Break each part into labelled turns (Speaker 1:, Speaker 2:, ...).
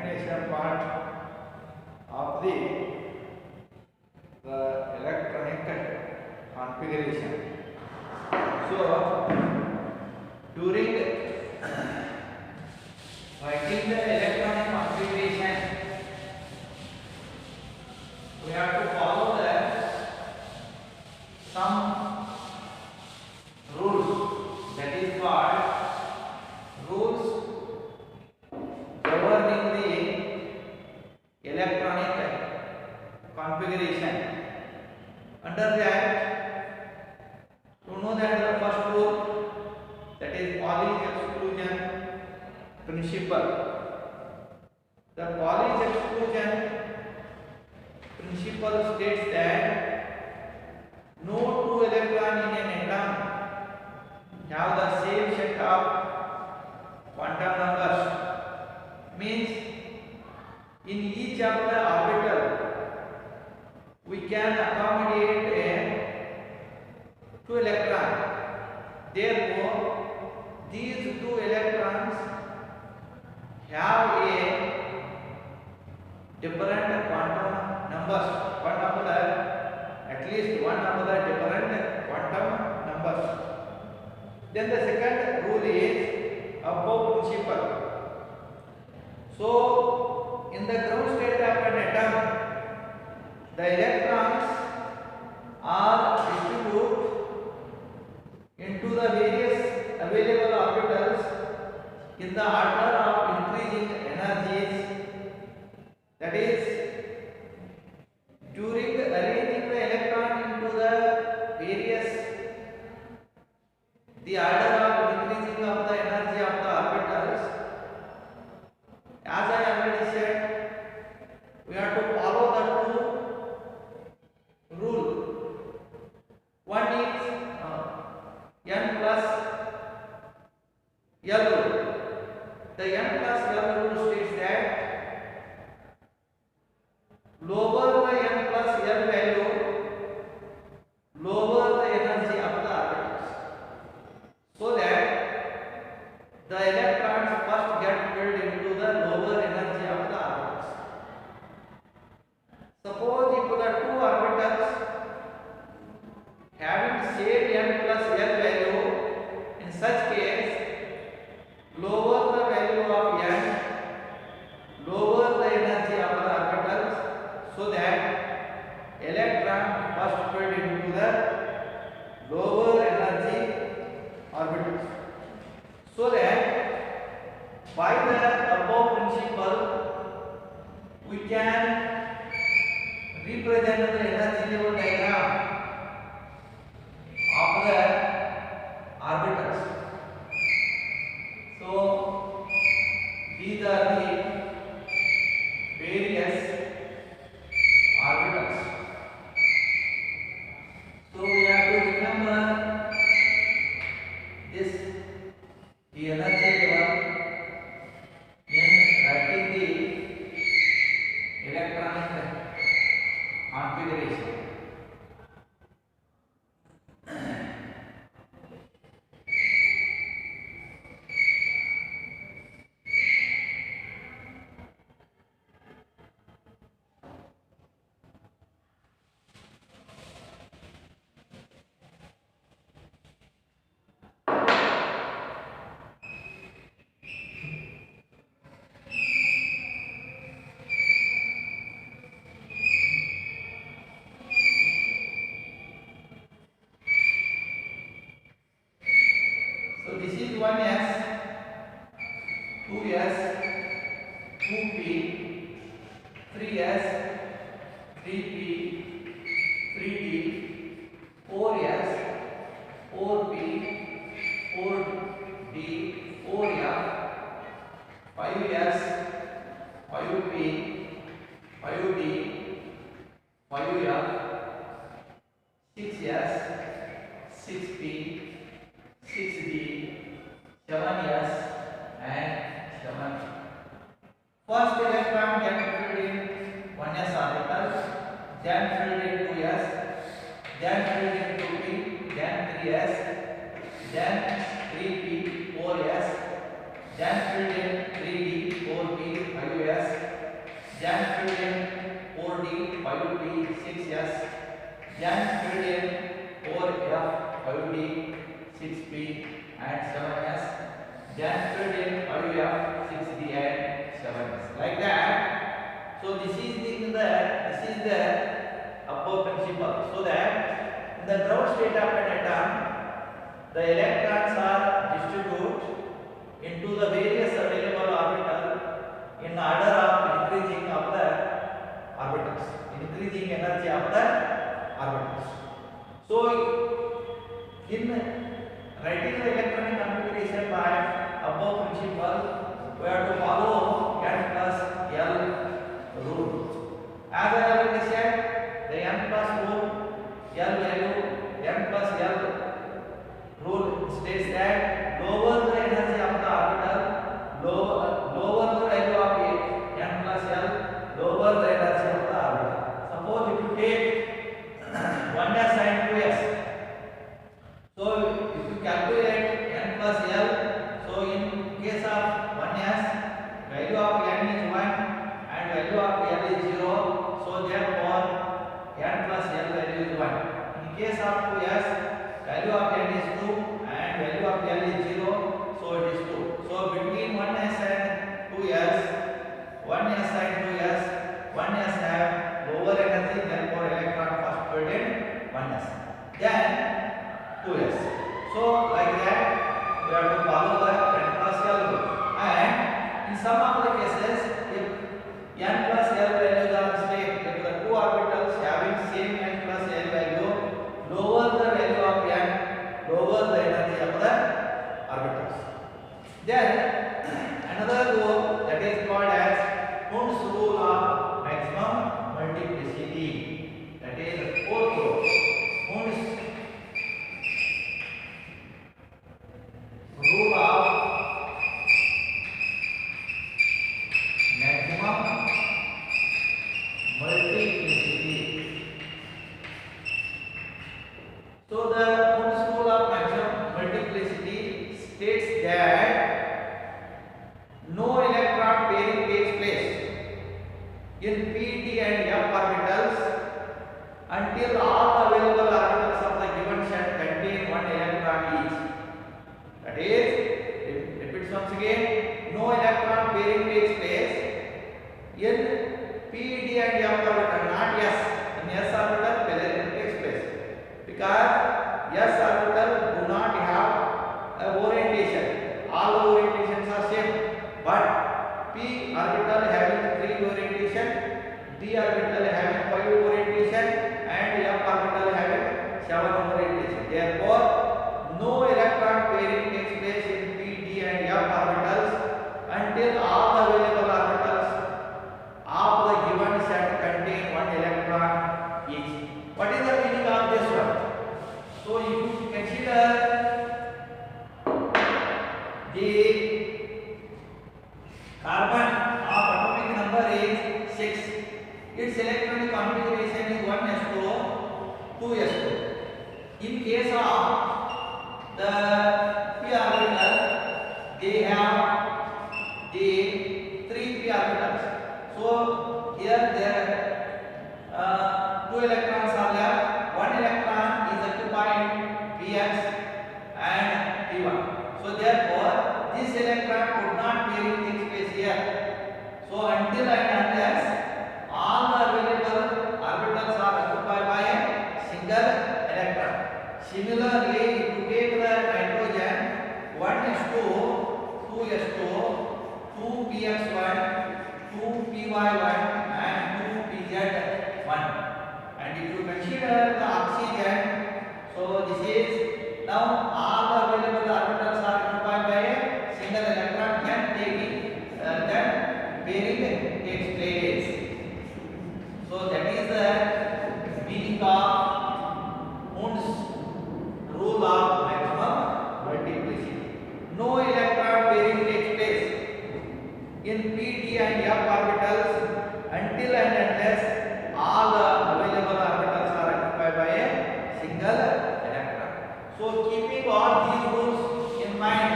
Speaker 1: termination part of the electronic configuration. So during writing the electronic configuration, we have to follow the some rules, that is called rules governing the electronic configuration. Under that, to know that the first rule, that is Pauli's exclusion principle. The Pauli's exclusion principle states that no two electrons in an atom have the same set of quantum numbers. Means in each of the orbital we can accommodate two electrons. Therefore, these two electrons have a different quantum numbers. At least one of the different quantum numbers. Then the second rule is above principle. So in the ground state of an atom, the electrons are distributed into the various available orbitals in the order of increasing energies. That is, during arranging the electron into the various, the order of increasing of the energy of the orbitals, as I already said, we have to follow the two rule. One is n plus L rule. The n plus L rule states that lower the n plus L value, lower the energy of the orbitals, so that the electrons first get filled into the lower energy of the orbitals. Suppose if the two orbitals having same n plus L value, in such case lower the value of n, lower the energy of the orbitals, so that electron first filled into the lower energy orbitals. So that by the above principle we can represent the energy level diagram of the orbitals. So these are the various orbitals. So we have to remember this, the energy level in writing the electronic configuration. So this is 1s, 2s, 2p, 3s, 3p, 3d, 4s, 4p, 4d, 4f, 5s, 5p, 5d, 5f, 6s, 6p, 6d, 7s, and 7p. First electron get filled in 1s orbital, then filled in 2s, then filled in 2p, then 3s, then 3p, 4s, then filled in 3d, 4p, 5s, 6s, then filled in 4f, 5d, 6p and 7s, then filled in 5f, 6d and 7s. Like that. So this is the above principle. So that in the ground state of an atom, the electrons are distributed into the various available orbitals in order of increasing of the orbitals, increasing energy of the orbitals. So in writing the electronic configuration by above principle, we have to follow n plus l rule. As I already said, the n plus rule, l value, n plus l rule states that lower the energy of the orbital, lower the value of n plus l, lower the energy of the orbital. Suppose if you take 1s and 2s, so if you calculate n plus l, so in case of 1s, value of n is 1 and value of l is 0, so therefore n plus l value is 1. In case of 2s, value of n is 2 and value of l is 0, so it is 2. So between 1s and 2s, 1s and 2s, 1s have lower energy, therefore electron first filled in 1s, then 2s. So like that, we have to follow the n plus l rule. And in some of the cases, if n plus l values are same, if the two orbitals having same n plus l value, lower the value of n, lower the energy of the orbitals. Then another rule that is called as Hund's rule of maximum multiplicity. That is the fourth rule. Hund's rule of maximum multiplicity. So the Hund's rule of maximum multiplicity states that no electron pairing takes place in p, d and f orbitals until all the available orbitals of the given set contain one electron each. That is, repeats once again, no electron pairing takes place in p, d and f orbital, not s. In s orbital pairing takes place because s orbital do not have a orientation. All the orientations are same, but p orbital having 3 orientation, d orbital having 5 orientation and f orbital having 7 orientation. Therefore, no electron pairing takes place in p, d and f orbitals until all the available orbitals of the given set contain one electron each. What is the meaning of this one? So if you consider the carbon of atomic number is 6, its electronic configuration is 1s2, 2s2. In case of the p orbital, they have the 3 p orbitals. So here there 2 electrons are left. 1 electron is occupied px and p1. So therefore this electron could not pairing takes place here. So until and unless all the available orbitals are occupied by a single electron. Similarly, if you take the nitrogen, 1s2, 2s2, 2px1, 2py1 and 2pz1. And if you consider the oxygen, so this is now all the available orbitals are occupied by a single electron, then pairing takes place. So that is the meaning of Hund's rule of maximum multiplicity. No electron pairing takes place in p, d and f orbitals until and unless all the available orbitals are occupied by a single electron. So keeping all these rules in mind,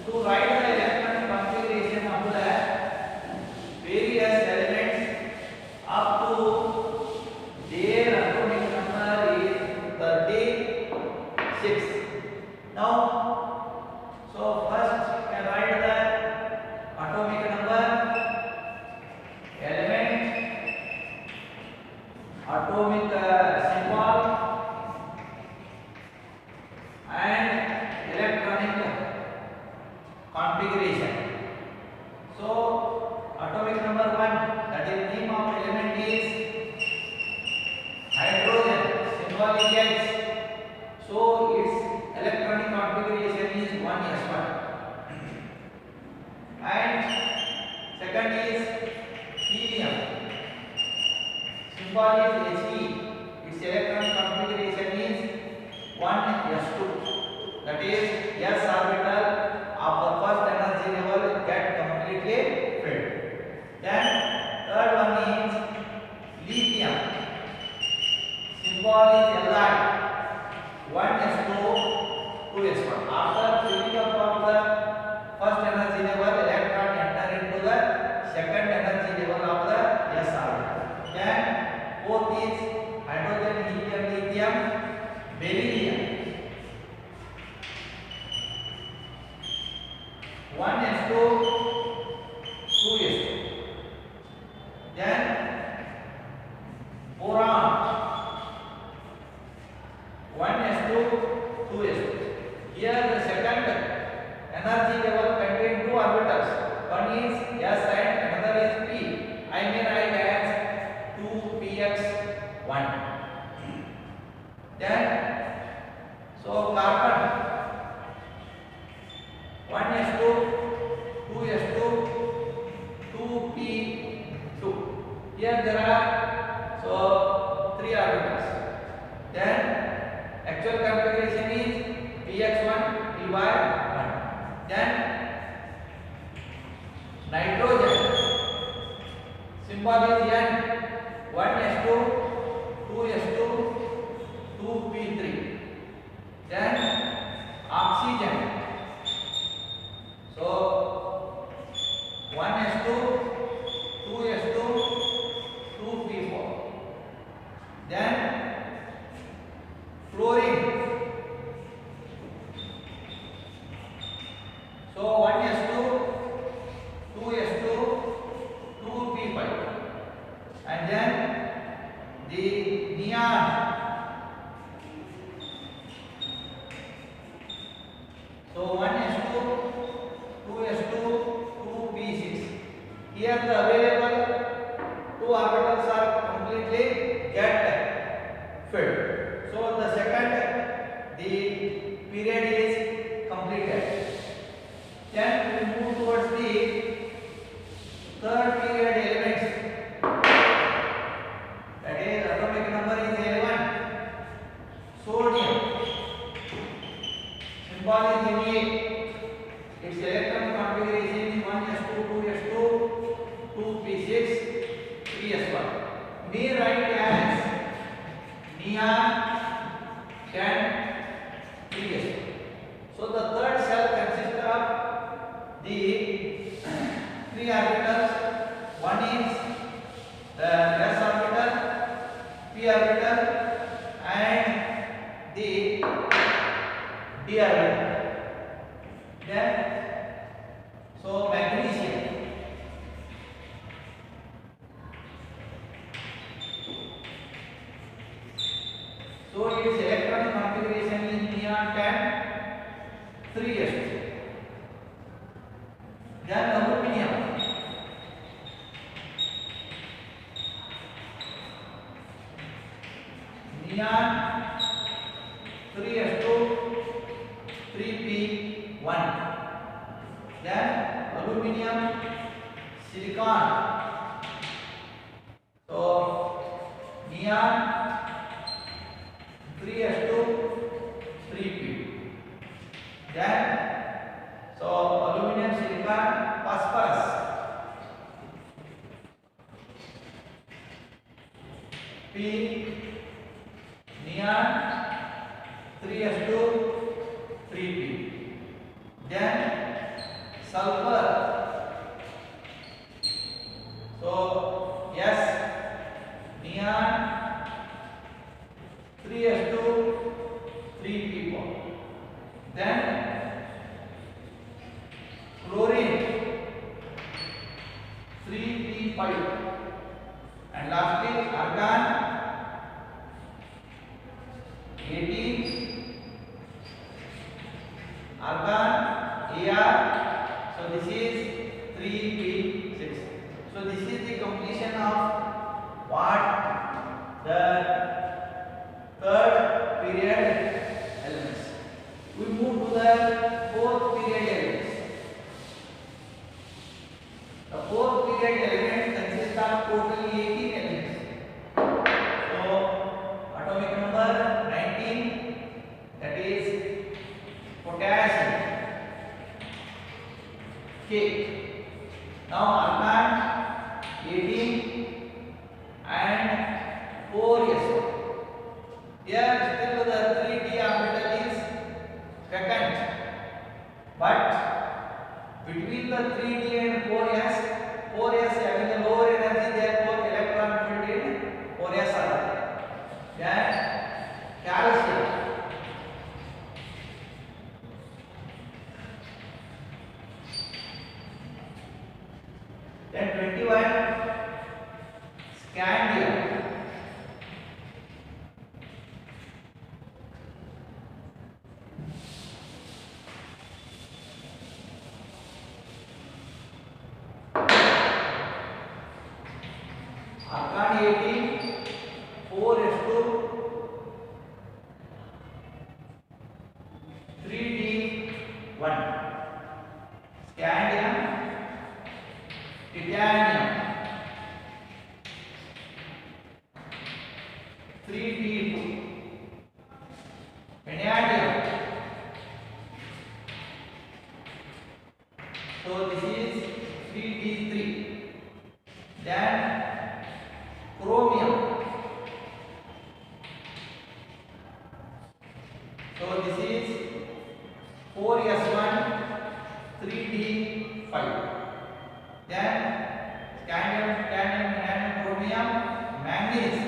Speaker 1: to write the electronic configuration of the various is helium. Symbol is He. Its electron configuration is 1s2. That is s orbital of the first energy level get completely filled. Then third one is lithium. Symbol is Li. 1s2, 2s1. After filling up of the first energy level, electron enter into the second energy level of the s orbital. Then fourth is hydrogen, helium, lithium, beryllium. 1s2, 2s2. Then boron. 1s2, 2s2. Here the second energy level contain two orbitals. One is s and another is p. I may write as 2px1. Then so carbon 1s2, 2s2, 2p2. Here there are so three orbitals. Then actual configuration is px1, py1. Then nitrogen, symbol is N. 1s2, 2s2, 2p3. Then oxygen, so 1s2, 2s2, 2p4. Then fluorine, so 1s2, 2s2, 2p5. And then the neon, so 1s2, 2s2, 2p6. Here the available two orbitals are completely get filled. So the second, the period is completed. Then we move towards the third period elements. That is atomic number is 11. Sodium, symbol is Na. Its electron configuration is 1s2, 2s2, 2p6, 3s1. May write as neon 10, 3s1. So the third cell consists of the three orbitals. One is the s orbital, p orbital, and the d orbital. Then so magnesium, so its electron configuration is neon 10, 3s2. Then aluminum, neon 3s2, 3p1. Then aluminum, silicon, so neon 3s2, 3p. Then so aluminum, silicon, phosphorus, p, neon 3s2, 3p. Then sulfur, so yes, neon 3s2, 3p4. Then chlorine 3p5. And lastly argon 18, argon Ar. So this is 3p6. So this is the completion of what the third period elements. We move to the fourth period elements. The fourth period 18 and 4s1. Here still the 3d orbital is vacant, but between the 3d and 4s having a lower energy, therefore electron field in 4s orbital. Then calcium. Then 21 scandium. Argon 18, 4s2, 3d1. Scandium, titanium, 3d2. Vanadium. So this is 3d3. Then chromium. So this is 4s1, 3d5. Then scandium, titanium, vanadium, chromium, manganese.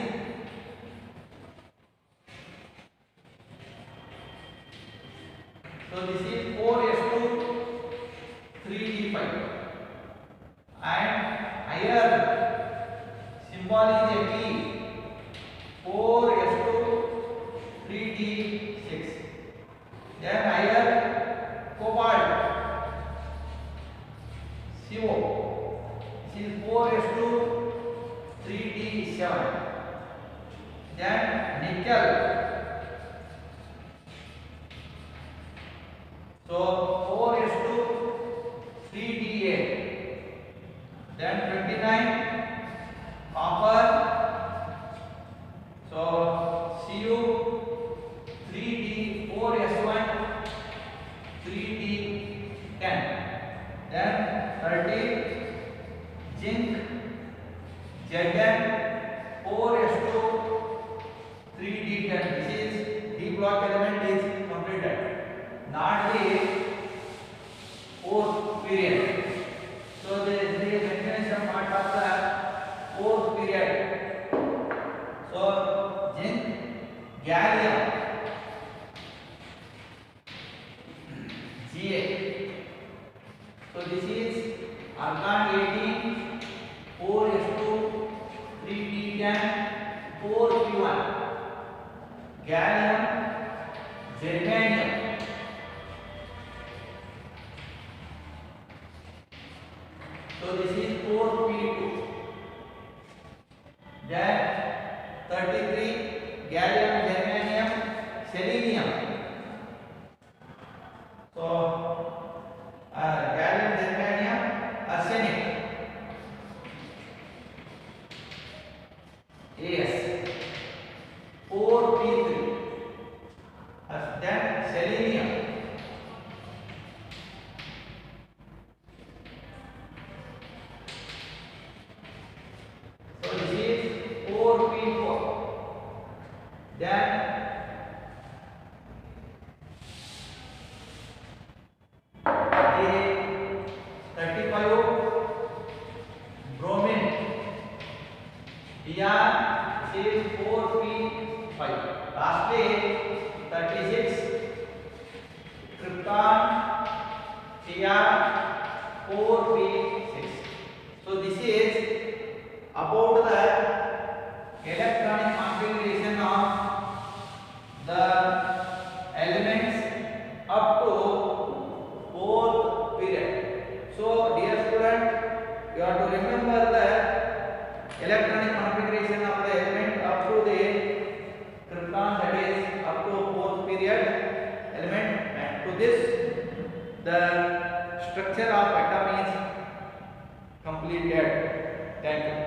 Speaker 1: So this is 4s2, 3d5. And iron, symbol is a P, 4s2, 3d6. Then iron, cobalt, CO. This is 4s2, 3d7. Then nickel. So 4s2, 3d8. Then 29 copper. So Cu 3d4s1, 3d10. Then 30 zinc, Zn 4s2, 3d10. This is d block element is completed. Not the fourth period. So the mechanism part of the fourth period. So zinc, gallium, Ga. So this is argon 18, 4s2, 3d10, 4p1. Gallium, germanium. So this is 4p2. Then 33 gallium, germanium, selenium. So gallium, germanium, arsenic. As 4p3. Then selenium. So this is 4p4. Then A35 bromine. Here is 4p5. Lastly 36 krypton. Here 4p6. So this is about the electronic configuration of the elements up to fourth period. So dear student, you have to remember the electronic configuration of the element up to the krypton, that is up to fourth period element, and to this the structure of atom is completed. Thank you.